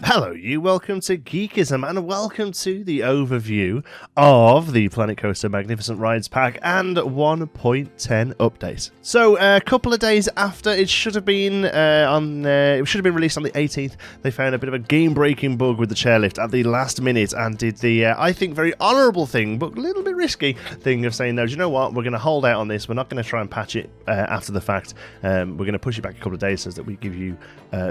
Hello you, welcome to Geekism and welcome to the overview of the Planet Coaster Magnificent Rides Pack and 1.10 update. So a couple of days after it should have been released on the 18th, they found a bit of a game-breaking bug with the chairlift at the last minute and did the, I think, very honourable thing, but a little bit risky thing of saying, no, do you know what, we're going to hold out on this, we're not going to try and patch it after the fact, we're going to push it back a couple of days so that we give you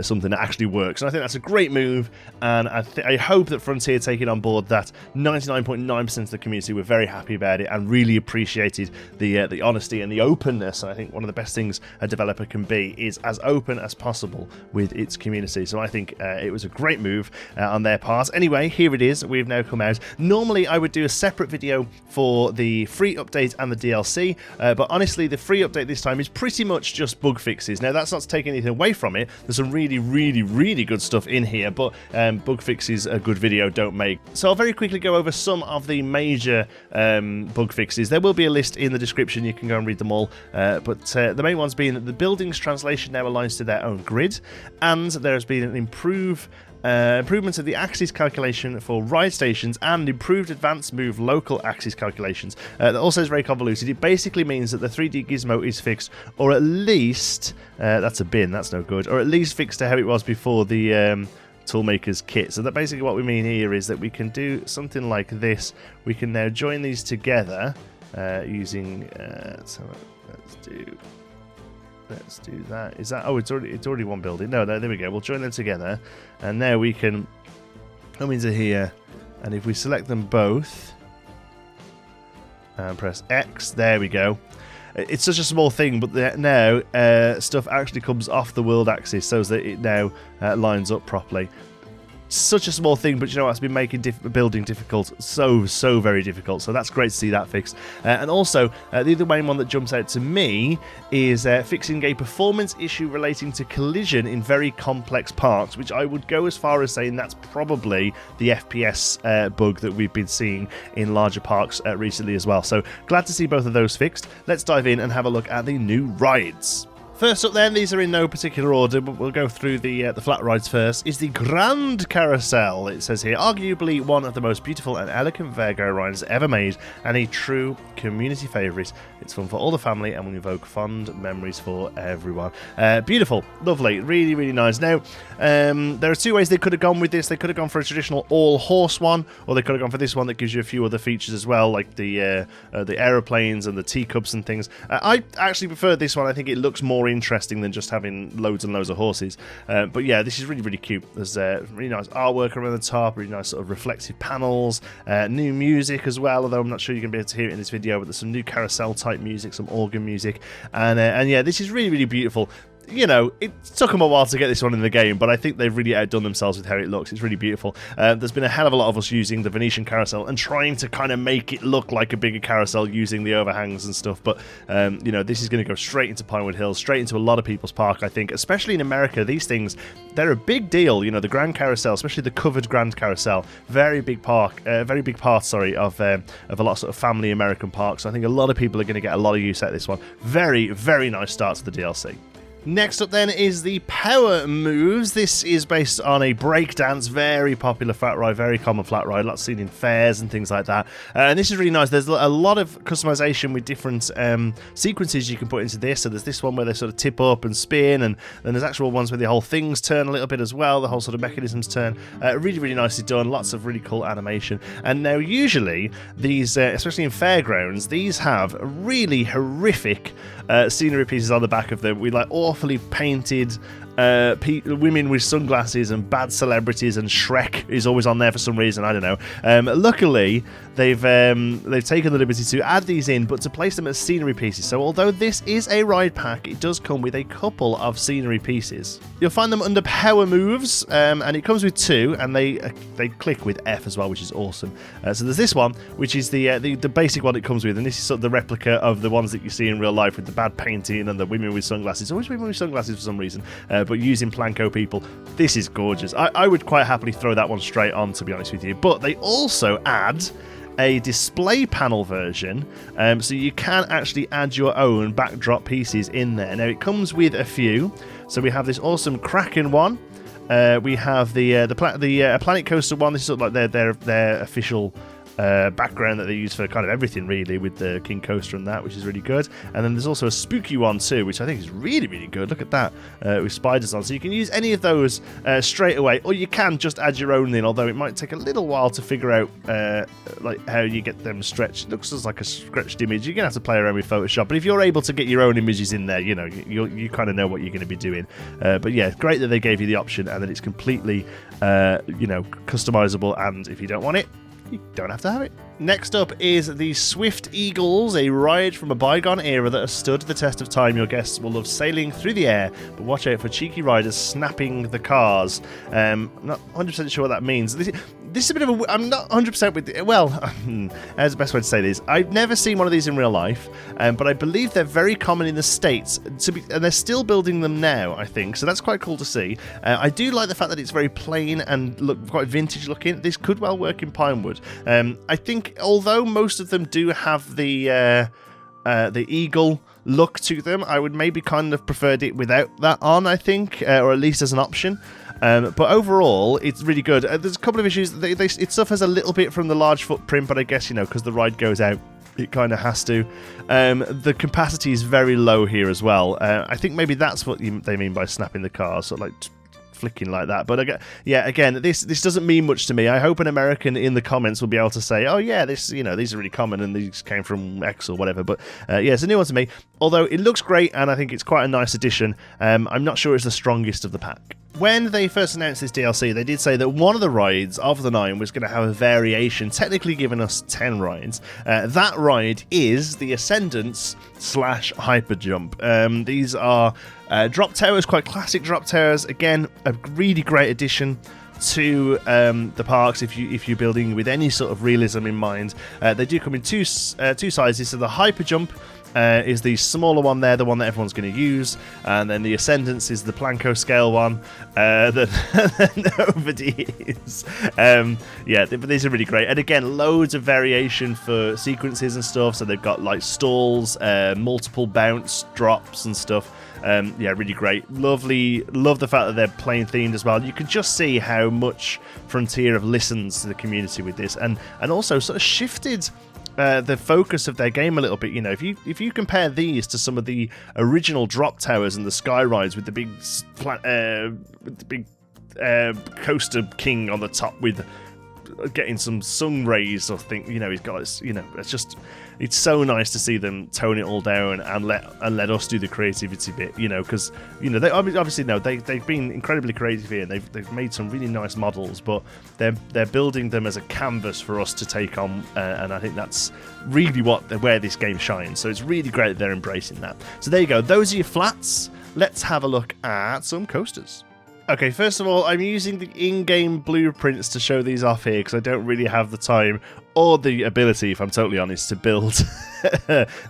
something that actually works. And I think that's a great move. And I hope that Frontier take it on board that 99.9% of the community were very happy about it and really appreciated the honesty and the openness. And I think one of the best things a developer can be is as open as possible with its community. So I think it was a great move on their part. Anyway, here it is. We've now come out. Normally, I would do a separate video for the free update and the DLC, but honestly, the free update this time is pretty much just bug fixes. Now, that's not to take anything away from it. There's some really good stuff in here, but bug fixes a good video don't make. So I'll very quickly go over some of the major bug fixes. There will be a list in the description, you can go and read them all, but the main ones being that the building's translation now aligns to their own grid, and there has been an improvements of the axis calculation for ride stations and improved advanced move local axis calculations. That also is very convoluted. It basically means that the 3D gizmo is fixed, or at least, that's a bin, that's no good, or at least fixed to how it was before the Toolmaker's kit. So that basically what we mean here is that we can do something like this. We can now join these together using so let's do that. Is that, oh, it's already one building. No, there we go. We'll join them together and now we can come into here, and if we select them both and press X, there we go. It's such a small thing, but now stuff actually comes off the world axis so that it now lines up properly. Such a small thing, but you know what, it's been making building difficult, so very difficult, so that's great to see that fixed. And also, the other main one that jumps out to me is fixing a performance issue relating to collision in very complex parks, which I would go as far as saying that's probably the FPS bug that we've been seeing in larger parks recently as well. So glad to see both of those fixed. Let's dive in and have a look at the new rides. First up then, these are in no particular order, but we'll go through the flat rides first, is the Grand Carousel. It says here, arguably one of the most beautiful and elegant fairground rides ever made, and a true community favourite. It's fun for all the family and will evoke fond memories for everyone. Beautiful, lovely, really nice. Now, there are two ways they could have gone with this. They could have gone for a traditional all-horse one, or they could have gone for this one that gives you a few other features as well, like the aeroplanes and the teacups and things. I actually prefer this one. I think it looks more interesting than just having loads and loads of horses. But yeah, this is really cute. There's really nice artwork around the top, really nice sort of reflective panels, new music as well, although I'm not sure you're going to be able to hear it in this video, but there's some new carousel type music, some organ music, and yeah, this is really beautiful. You know, it took them a while to get this one in the game, but I think they've really outdone themselves with how it looks. It's really beautiful. There's been a hell of a lot of us using the Venetian carousel and trying to kind of make it look like a bigger carousel using the overhangs and stuff, but you know, this is going to go straight into Pinewood Hills, straight into a lot of people's park, I think, especially in America. These things, they're a big deal. You know, the Grand Carousel, especially the covered Grand Carousel, very big part, of a lot of sort of family American parks. I think a lot of people are going to get a lot of use out of this one. Very nice start to the DLC. Next up then is the Power Moves. This is based on a breakdance, very popular flat ride, very common flat ride, lots seen in fairs and things like that. And this is really nice. There's a lot of customization with different sequences you can put into this. So there's this one where they sort of tip up and spin, and then there's actual ones where the whole things turn a little bit as well, the whole sort of mechanisms turn. Really nicely done, lots of really cool animation. And now usually these, especially in fairgrounds, these have really horrific scenery pieces on the back of them with like awfully painted women with sunglasses and bad celebrities, and Shrek is always on there for some reason, I don't know. Luckily, they've taken the liberty to add these in, but to place them as scenery pieces. So although this is a ride pack, it does come with a couple of scenery pieces. You'll find them under Power Moves, and it comes with two, and they click with F as well, which is awesome. So there's this one, which is the basic one it comes with, and this is sort of the replica of the ones that you see in real life with the bad painting and the women with sunglasses. Always women with sunglasses for some reason. But using Planko people, this is gorgeous. I would quite happily throw that one straight on, to be honest with you. But they also add a display panel version, so you can actually add your own backdrop pieces in there. Now, it comes with a few. So we have this awesome Kraken one, we have the Planet Coaster one. This is sort of like their official background that they use for kind of everything, really, with the King Coaster and that, which is really good. And then there's also a spooky one too, which I think is really, really good. Look at that, with spiders on. So you can use any of those straight away, or you can just add your own in, although it might take a little while to figure out like how you get them stretched. It looks just like a stretched image. You're going to have to play around with Photoshop, but if you're able to get your own images in there, you know, you kind of know what you're going to be doing. But yeah, great that they gave you the option and that it's completely, customizable, and if you don't want it, you don't have to have it. Next up is the Swift Eagles, a ride from a bygone era that has stood the test of time. Your guests will love sailing through the air, but watch out for cheeky riders snapping the cars. I'm not 100% sure what that means. This is a bit of a... I'm not 100% with... Well, how's the best way to say this? I've never seen one of these in real life, but I believe they're very common in the States, and they're still building them now, I think, so that's quite cool to see. I do like the fact that it's very plain and look quite vintage looking. This could well work in Pinewood. I think, although most of them do have the eagle look to them, I would maybe kind of preferred it without that on, I think, or at least as an option. But overall, it's really good. There's a couple of issues. It suffers a little bit from the large footprint, but I guess, because the ride goes out, it kind of has to. The capacity is very low here as well. I think maybe that's what they mean by snapping the cars, sort of like flicking like that. But again, this doesn't mean much to me. I hope an American in the comments will be able to say, oh yeah, this, these are really common and these came from X or whatever. But yeah, it's a new one to me. Although it looks great and I think it's quite a nice addition. I'm not sure it's the strongest of the pack. When they first announced this DLC, they did say that one of the rides of the 9 was going to have a variation, technically giving us 10 rides. That ride is the Ascendance Hyperjump. These are drop towers, quite classic drop towers. Again, a really great addition to the parks if you're building with any sort of realism in mind. They do come in two sizes. So the Hyperjump is the smaller one there, the one that everyone's going to use, and then the Ascendance is the Planko scale one that nobody is. Yeah, but these are really great, and again, loads of variation for sequences and stuff. So they've got like stalls, multiple bounce drops and stuff. Yeah, really great. Lovely. Love the fact that they're plane themed as well. You can just see how much Frontier have listened to the community with this, and also sort of shifted the focus of their game a little bit. If you compare these to some of the original drop towers and the sky rides with the big coaster king on the top with getting some sun rays, I think he's got this, it's so nice to see them tone it all down and let us do the creativity bit, because they obviously they've been incredibly creative here, and they've made some really nice models, but they're building them as a canvas for us to take on, and I think that's really where this game shines. So it's really great that they're embracing that. So there you go, those are your flats. Let's have a look at some coasters. Okay, first of all, I'm using the in-game blueprints to show these off here because I don't really have the time or the ability, if I'm totally honest, to build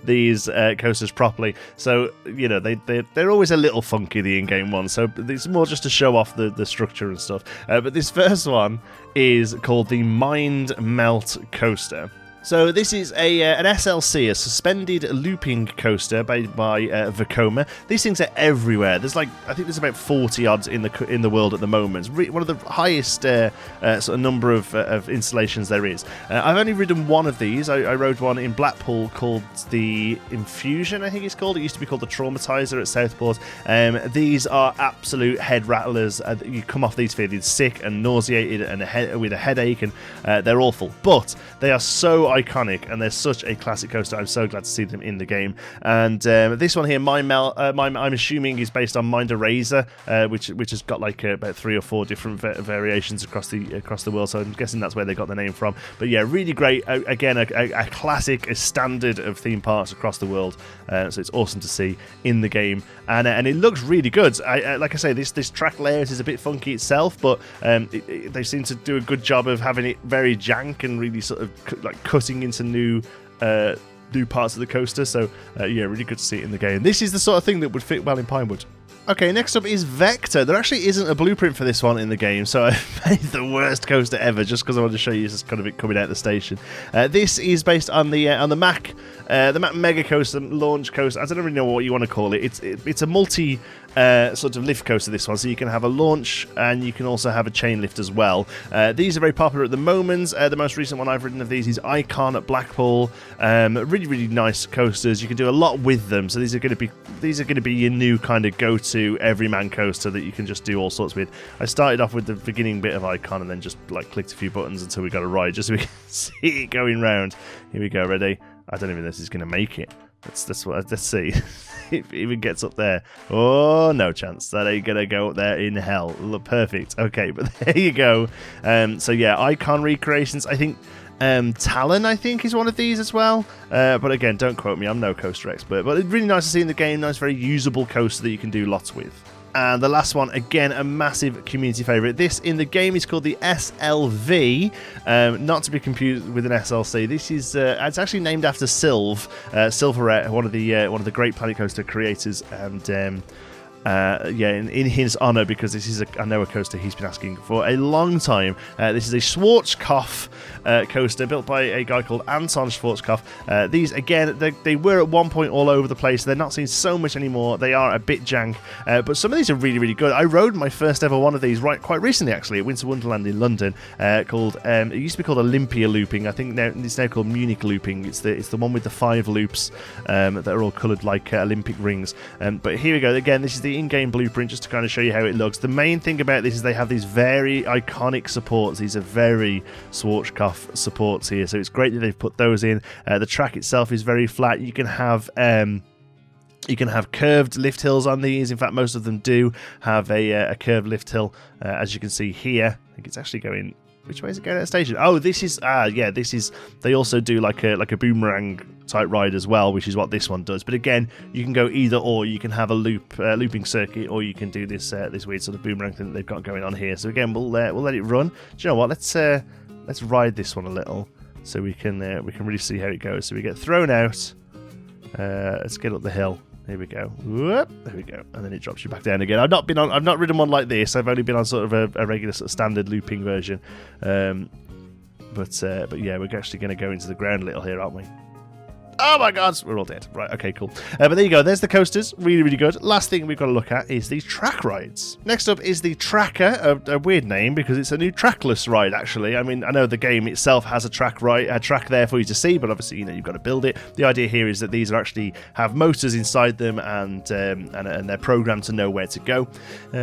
these coasters properly. So, they're always a little funky, the in-game ones, so it's more just to show off the structure and stuff. But this first one is called the Mind Melt Coaster. So this is an SLC, a suspended looping coaster by Vekoma. These things are everywhere. There's I think there's about 40 odds in the world at the moment. It's one of the highest sort of number of installations there is. I've only ridden one of these. I rode one in Blackpool called the Infusion, I think it's called. It used to be called the Traumatizer at Southport. These are absolute head rattlers. You come off these feeling sick and nauseated and with a headache, and they're awful. But they are so iconic, and they're such a classic coaster. I'm so glad to see them in the game. And this one here, I'm assuming is based on Mind Eraser, which has got about 3 or 4 different variations across the world. So I'm guessing that's where they got the name from. But yeah, really great. Again, a classic, a standard of theme parks across the world. So it's awesome to see in the game, and it looks really good. Like I say, this track layout is a bit funky itself, but they seem to do a good job of having it very jank and really sort of cutting into new parts of the coaster. So yeah, really good to see it in the game. This is the sort of thing that would fit well in Pinewood. Okay, next up is Vector. There actually isn't a blueprint for this one in the game, so I made the worst coaster ever just because I wanted to show you this kind of it coming out of the station. This is based on the Mac Mega Coaster launch coaster. I don't really know what you want to call it. It's a multi sort of lift coaster, this one, so you can have a launch and you can also have a chain lift as well. These are very popular at the moment. The most recent one I've ridden of these is Icon at Blackpool. Really nice coasters. You can do a lot with them, so these are going to be your new kind of go-to everyman coaster that you can just do all sorts with. I started off with the beginning bit of Icon and then just like clicked a few buttons until we got a ride, just so we can see it going round. Here we go, ready? I don't even know if this is going to make it. Let's see if it even gets up there. Oh, no chance. That ain't gonna go up there in hell. Look, perfect. Okay, but there you go. So yeah, Icon recreations. I think Talon, I think, is one of these as well. But again, don't quote me. I'm no coaster expert. But it's really nice to see in the game. Nice, very usable coaster that you can do lots with. And the last one, again, a massive community favourite. This in the game is called the SLV, not to be confused with an SLC. This is it's actually named after Silverette, one of the Great Planet Coaster creators, and in his honour, because this is I know a coaster he's been asking for a long time. This is a Schwarzkopf coaster built by a guy called Anton Schwarzkopf. These, again, they were at one point all over the place. They're not seen so much anymore. They are a bit jank, but some of these are really good. I rode my first ever one of these quite recently, actually, at Winter Wonderland in London. Called it used to be called Olympia Looping. I think now it's called Munich Looping. It's the one with the 5 loops that are all coloured like Olympic rings. But here we go. Again, this is the in-game blueprint, just to kind of show you how it looks. The main thing about this is they have these very iconic supports. These are very Schwarzkopf supports here, so it's great that they've put those in. The track itself is very flat. You can have curved lift hills on these. In fact, most of them do have a curved lift hill, as you can see here. I think it's actually going... Which way is it going at the station? Oh, this is... this is... They also do like a boomerang type ride as well, which is what this one does. But again, you can go either or. You can have a looping circuit, or you can do this weird sort of boomerang thing that they've got going on here. So again, we'll let it run. Do you know what? Let's ride this one a little, so we can really see how it goes. So we get thrown out. Let's get up the hill. Here we go. Whoop, there we go. And then it drops you back down again. I've not ridden one like this. I've only been on sort of a regular sort of standard looping version. But yeah, we're actually going to go into the ground a little here, aren't we? Oh my god, we're all dead. Right, okay, cool. But there you go, there's the coasters. Really good. Last thing we've got to look at is these track rides. Next up is the Tracker, a weird name because it's a new Trackless ride, actually. I mean, I know the game itself has a track there for you to see, but obviously, you've got to build it. The idea here is that these are actually have motors inside them, and they're programmed to know where to go.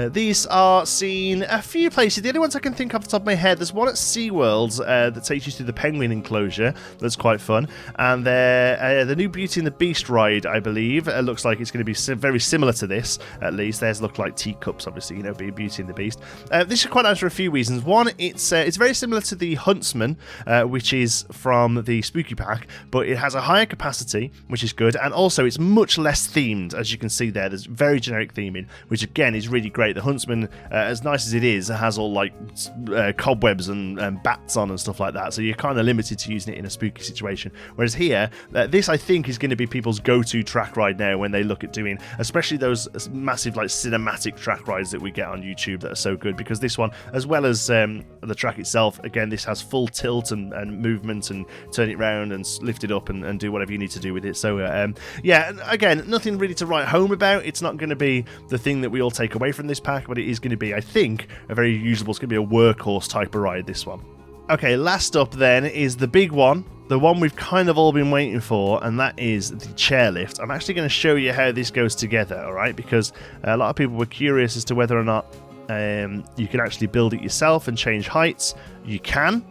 These are seen a few places. The only ones I can think off the top of my head, there's one at SeaWorld that takes you to the penguin enclosure. That's quite fun. And the new Beauty and the Beast ride, I believe, looks like it's going to be very similar to this, at least. Theirs look like teacups, obviously, being Beauty and the Beast. This is quite nice for a few reasons. One, it's very similar to the Huntsman, which is from the Spooky Pack, but it has a higher capacity, which is good, and also it's much less themed, as you can see there. There's very generic theming, which again is really great. The Huntsman, as nice as it is, it has all like cobwebs and bats on and stuff like that, so you're kind of limited to using it in a spooky situation. Whereas here, this I think is going to be people's go-to track ride now when they look at doing, especially those massive like cinematic track rides that we get on YouTube that are so good, because this one, as well as the track itself, again, this has full tilt and movement, and turn it round and lift it up and do whatever you need to do with it. So yeah, again, nothing really to write home about. It's not going to be the thing that we all take away from this pack, but it is going to be, I think, a very usable, it's going to be a workhorse type of ride, this one. Okay, last up then is the big one, the one we've kind of all been waiting for, and that is the chairlift. I'm actually going to show you how this goes together, alright, because a lot of people were curious as to whether or not you can actually build it yourself and change heights. You can.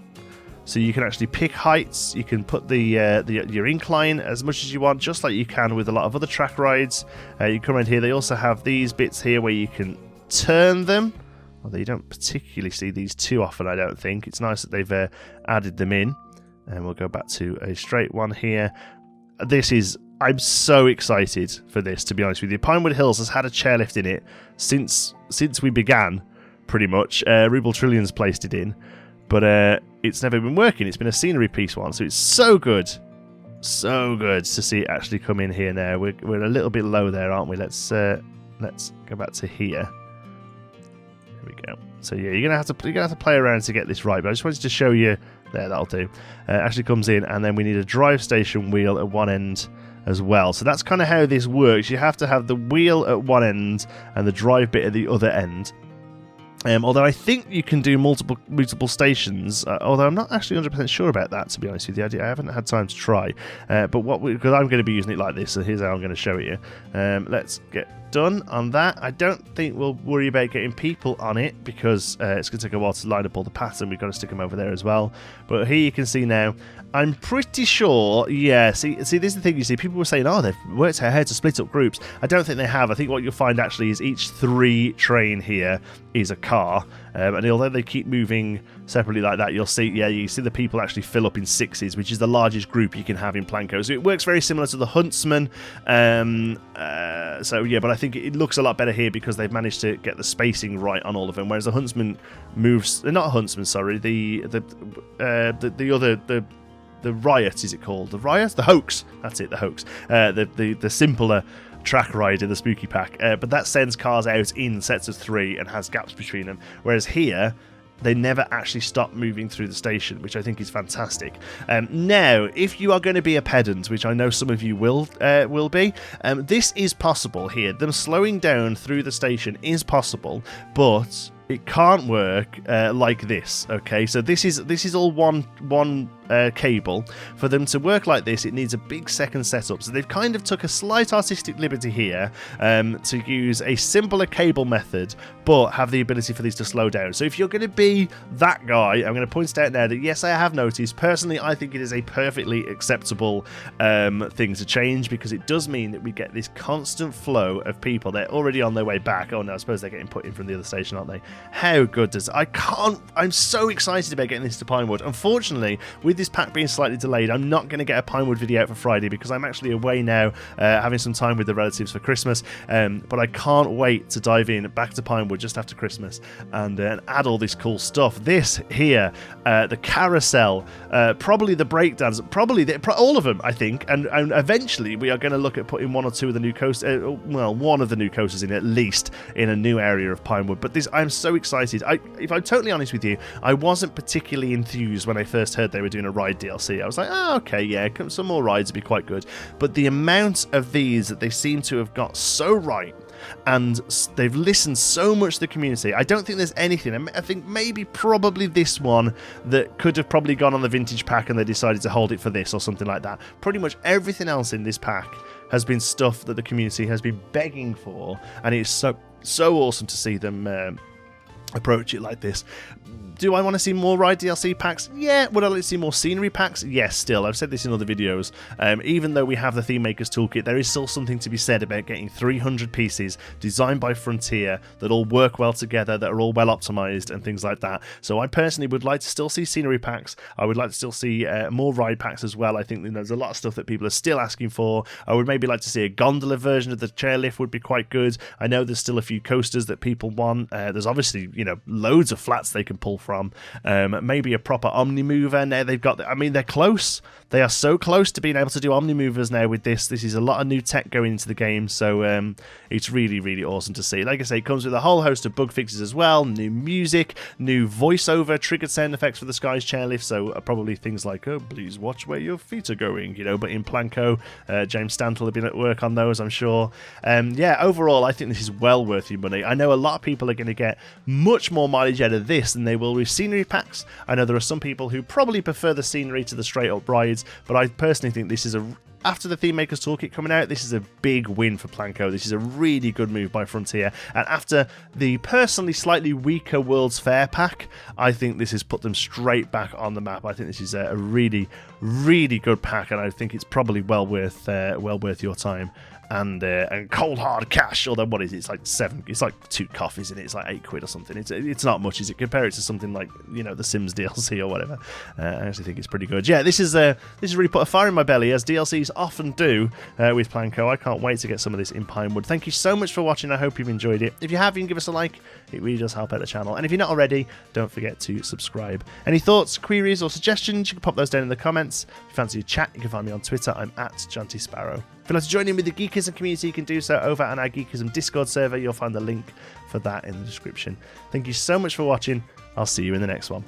So you can actually pick heights, you can put your incline as much as you want, just like you can with a lot of other track rides. You come around here, they also have these bits here where you can turn them. Although you don't particularly see these too often, I don't think. It's nice that they've added them in. And we'll go back to a straight one here. I'm so excited for this, to be honest with you. Pinewood Hills has had a chairlift in it since we began, pretty much. Ruble Trillions placed it in, but it's never been working. It's been a scenery piece one, so it's so good to see it actually come in here now. We're a little bit low there, aren't we? Let's let's go back to here. There we go. So yeah, you're gonna have to play around to get this right. But I just wanted to show you. There, that'll do. Actually comes in, and then we need a drive station wheel at one end as well. So that's kind of how this works. You have to have the wheel at one end and the drive bit at the other end. Although I think you can do multiple stations, although I'm not actually 100% sure about that, to be honest with you. I haven't had time to try. But because I'm going to be using it like this, so here's how I'm going to show it you. Let's get done on that. I don't think we'll worry about getting people on it because it's going to take a while to line up all the paths, and we've got to stick them over there as well. But here you can see now, I'm pretty sure, yeah, see this is the thing, you see, people were saying, oh, they've worked out how to split up groups. I don't think they have. I think what you'll find actually is each 3 train here is a car, and although they keep moving separately like that, you'll see, yeah, you see the people actually fill up in 6s, which is the largest group you can have in Planco. So it works very similar to the Huntsman, so yeah, but I think it looks a lot better here because they've managed to get the spacing right on all of them, whereas the Huntsman moves, not a Huntsman, sorry, the Riot, is it called? The Riot? The Hoax. That's it, the Hoax. The simpler track ride in the Spooky Pack. But that sends cars out in sets of 3 and has gaps between them. Whereas here, they never actually stop moving through the station, which I think is fantastic. Now, if you are going to be a pedant, which I know some of you will be, this is possible here. Them slowing down through the station is possible, but it can't work like this. Okay, so this is all one cable. For them to work like this, it needs a big second setup. So they've kind of took a slight artistic liberty here to use a simpler cable method, but have the ability for these to slow down. So if you're going to be that guy, I'm going to point out now that yes, I have noticed. Personally, I think it is a perfectly acceptable thing to change because it does mean that we get this constant flow of people. They're already on their way back. Oh no, I suppose they're getting put in from the other station, aren't they? How good does I'm so excited about getting this to Pinewood. Unfortunately, with this pack being slightly delayed, I'm not going to get a Pinewood video out for Friday because I'm actually away now, having some time with the relatives for Christmas. But I can't wait to dive in back to Pinewood just after Christmas and add all this cool stuff. This here, the carousel, probably the breakdowns, probably all of them, I think. And eventually we are going to look at putting 1 or 2 of the new coasters, well, 1 of the new coasters in at least in a new area of Pinewood. But this, I'm so excited. If I'm totally honest with you, I wasn't particularly enthused when I first heard they were doing a ride DLC. I was like, oh, okay, yeah, some more rides would be quite good. But the amount of these that they seem to have got so right, and they've listened so much to the community. I don't think there's anything. I think maybe probably this one that could have probably gone on the vintage pack and they decided to hold it for this or something like that. Pretty much everything else in this pack has been stuff that the community has been begging for, and it's so awesome to see them approach it like this. Do I want to see more ride DLC packs? Yeah. Would I like to see more scenery packs? Yes, still. I've said this in other videos. Even though we have the Theme Maker's Toolkit, there is still something to be said about getting 300 pieces designed by Frontier that all work well together, that are all well optimized and things like that. So I personally would like to still see scenery packs. I would like to still see more ride packs as well. I think there's a lot of stuff that people are still asking for. I would maybe like to see a gondola version of the chairlift would be quite good. I know there's still a few coasters that people want. There's obviously, loads of flats they can pull from. Maybe a proper Omnimover. Now they've got, they're close. They are so close to being able to do Omnimovers now with this. This is a lot of new tech going into the game, so it's really, really awesome to see. Like I say, it comes with a whole host of bug fixes as well, new music, new voiceover, triggered sound effects for the Skies chairlift, so probably things like, oh, please watch where your feet are going, but in Planco, James Stantle have been at work on those, I'm sure. Yeah, overall, I think this is well worth your money. I know a lot of people are going to get much more mileage out of this than they will with scenery packs. I know there are some people who probably prefer the scenery to the straight up rides, but I personally think this is after the Theme Maker's Toolkit coming out, this is a big win for Planco. This is a really good move by Frontier. And after the personally slightly weaker World's Fair pack, I think this has put them straight back on the map. I think this is a really, really good pack, and I think it's probably well worth your time. And cold hard cash, although what is it? It's like 7. It's like 2 coffees in it. It's like £8 or something. It's not much, is it? Compare it to something like the Sims DLC or whatever. I actually think it's pretty good. Yeah, this is really put a fire in my belly, as DLCs often do with Planco. I can't wait to get some of this in Pinewood. Thank you so much for watching. I hope you've enjoyed it. If you have, you can give us a like. It really does help out the channel. And if you're not already, don't forget to subscribe. Any thoughts, queries, or suggestions? You can pop those down in the comments. If you fancy a chat, you can find me on Twitter. I'm @JantySparrow. If you'd like to join in with the Geekism community, you can do so over on our Geekism Discord server. You'll find the link for that in the description. Thank you so much for watching. I'll see you in the next one.